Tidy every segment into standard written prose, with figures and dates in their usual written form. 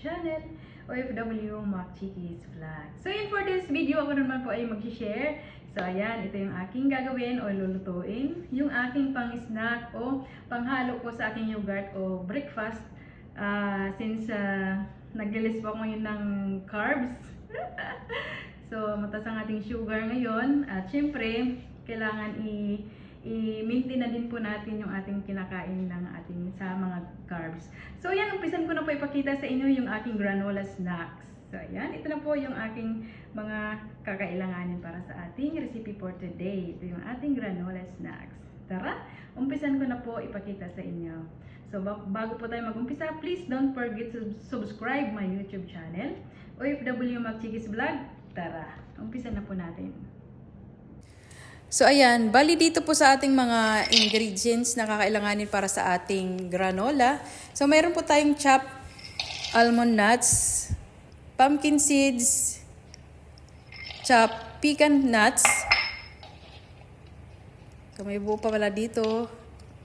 channel, OFW Mac Chickies Vlog. So yun, for this video, ako naman po ay mag-share. So ayan, ito yung aking gagawin o lulutuin. Yung aking pang-snack o panghalo po sa aking yogurt o breakfast. Since naglilis po ako ngayon ng carbs. So mataas ang ating sugar ngayon. At syempre, kailangan i-maintain na din po natin yung ating kinakain ng ating sa mga carbs. So yan, umpisan ko na po ipakita sa inyo yung aking granola snacks. So ayan, ito na po yung aking mga kakailanganin para sa ating recipe for today. Ito yung ating granola snacks. Tara, umpisan ko na po ipakita sa inyo. So bago po tayo mag-umpisa, please don't forget to subscribe my YouTube channel, OFW Mac Chickies Vlog. Tara, umpisan na po natin. So ayan, bali dito po sa ating mga ingredients na kakailanganin para sa ating granola. So mayroon po tayong chopped almond nuts, pumpkin seeds, chopped pecan nuts. So may buo pa pala dito.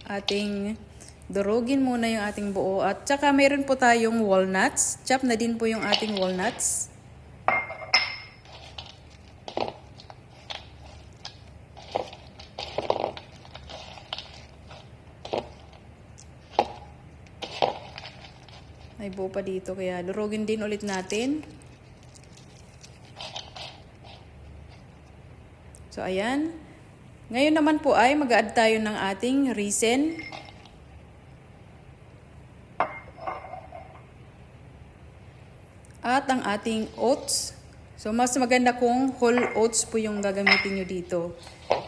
Ating durugin muna yung ating buo. At saka mayroon po tayong walnuts. Chop na din po yung ating walnuts. May buo pa dito, kaya durugin din ulit natin. So, ayan. Ngayon naman po ay mag-add tayo ng ating raisin. At ang ating oats. So, mas maganda kung whole oats po yung gagamitin nyo dito.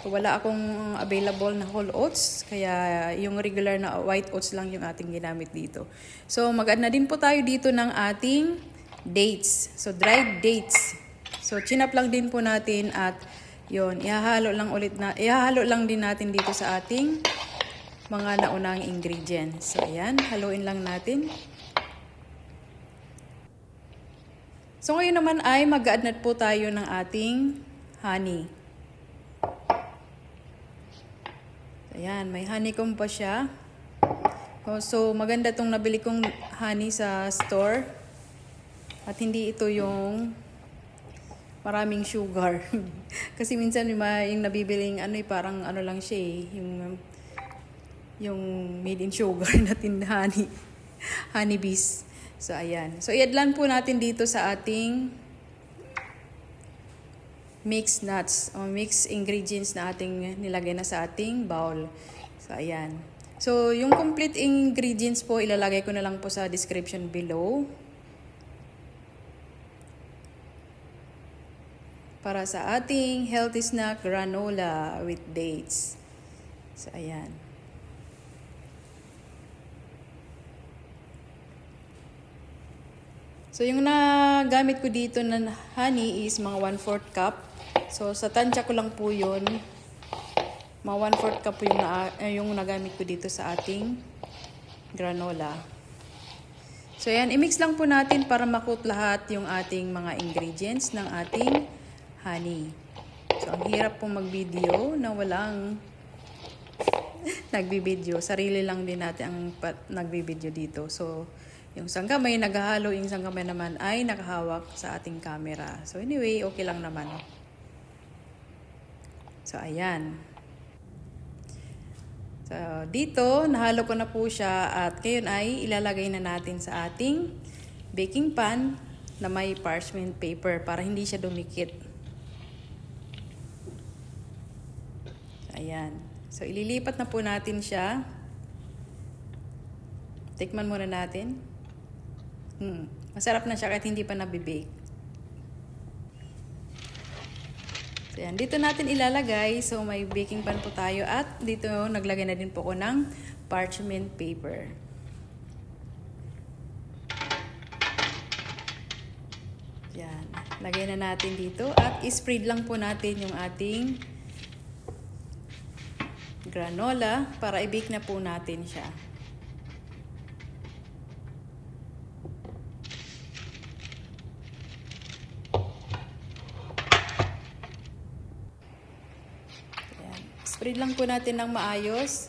So, wala akong available na whole oats, kaya yung regular na white oats lang yung ating ginamit dito. So, mag-add na din po tayo dito ng ating dates. So, dried dates. So, chinap lang din po natin at yun, ihahalo lang din natin dito sa ating mga naunang ingredients. So, ayan, haluin lang natin. So, ngayon naman ay mag-add na po tayo ng ating honey. Ayan, may honeycomb pa siya. So, maganda itong nabili kong honey sa store. At hindi ito yung maraming sugar. Kasi minsan yung nabibiling parang lang siya yung made in sugar na honey. Honey bees. So, ayan. So, i-add lang po natin dito sa ating mixed nuts o mixed ingredients na ating nilagay na sa ating bowl. So, ayan. So, yung complete ingredients po, ilalagay ko na lang po sa description below. Para sa ating healthy snack granola with dates. So, ayan. So, yung nagamit ko dito na honey is mga 1/4 cup. So, sa tansya ko lang po yun. Mga 1/4 cup po yung nagamit ko dito sa ating granola. So, ayan. I-mix lang po natin para makut lahat yung ating mga ingredients ng ating honey. So, ang hirap po mag-video na walang nagbibideo. Sarili lang din natin ang nagbibideo dito. So, yung isang kamay naghahalo, yung isang kamay naman ay nakahawak sa ating camera. So anyway, okay lang naman. So ayan. So dito, nahalo ko na po siya at ngayon ay ilalagay na natin sa ating baking pan na may parchment paper para hindi siya dumikit. So, ayan. So ililipat na po natin siya. Tikman muna natin. Masarap na siya kahit hindi pa nabibake. So, yan. Dito natin ilalagay. So, may baking pan po tayo. At dito, naglagay na din po ko ng parchment paper. Yan. Lagay na natin dito. At spread lang po natin yung ating granola para i-bake na po natin siya. Spread lang po natin ng maayos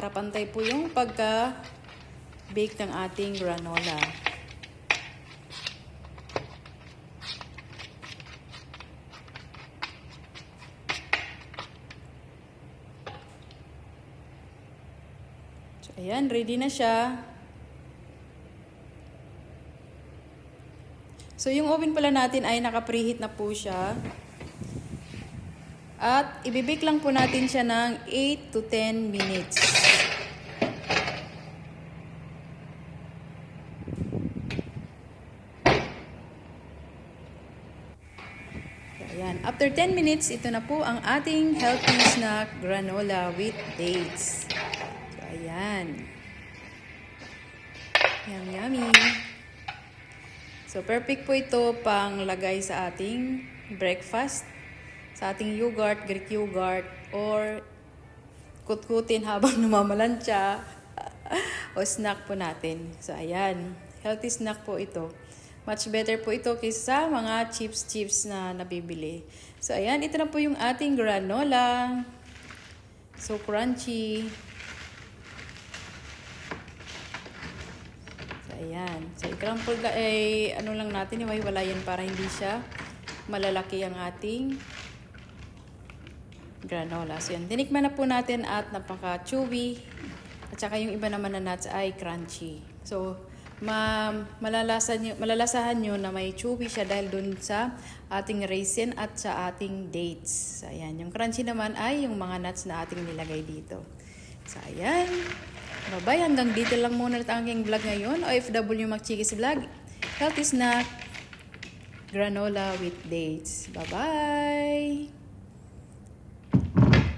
para pantay po yung pagka-bake ng ating granola. So, ayan, ready na siya. So, yung oven pala natin ay naka-preheat na po siya. At ibibake lang po natin siya ng 8 to 10 minutes. So, ayan. After 10 minutes, ito na po ang ating healthy snack granola with dates. So, ayan. Yummy, yummy. So, perfect po ito pang lagay sa ating breakfast, sa ating yogurt, Greek yogurt, or kutkutin habang namamalansya o snack po natin. So, ayan. Healthy snack po ito. Much better po ito kaysa mga chips na nabibili. So, ayan. Ito na po yung ating granola. So, crunchy. Ayan. So, i-crumple ano lang natin, iwaiwalayan para hindi siya malalaki ang ating granola. So, yan. Tinikman na po natin at napaka-chewy. At saka yung iba naman na nuts ay crunchy. So, malalasahan nyo na may chewy siya dahil dun sa ating raisin at sa ating dates. So, ayan. Yung crunchy naman ay yung mga nuts na ating nilagay dito. So, ayan. Bye-bye. Hanggang dito lang muna ang aking vlog ngayon. OFW Magchikis Vlog. Healthy snack. Granola with dates. Bye-bye.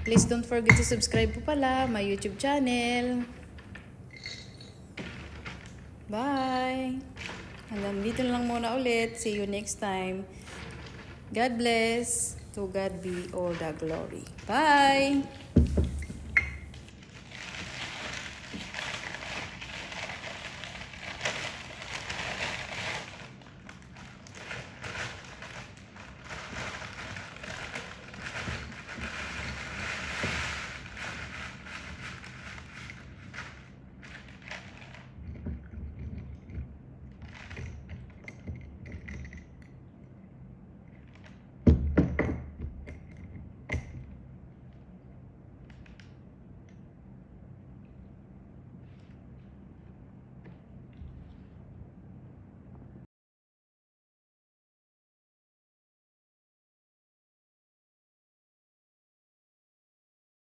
Please don't forget to subscribe po pala my YouTube channel. Bye. Hanggang dito lang muna ulit. See you next time. God bless. To God be all the glory. Bye.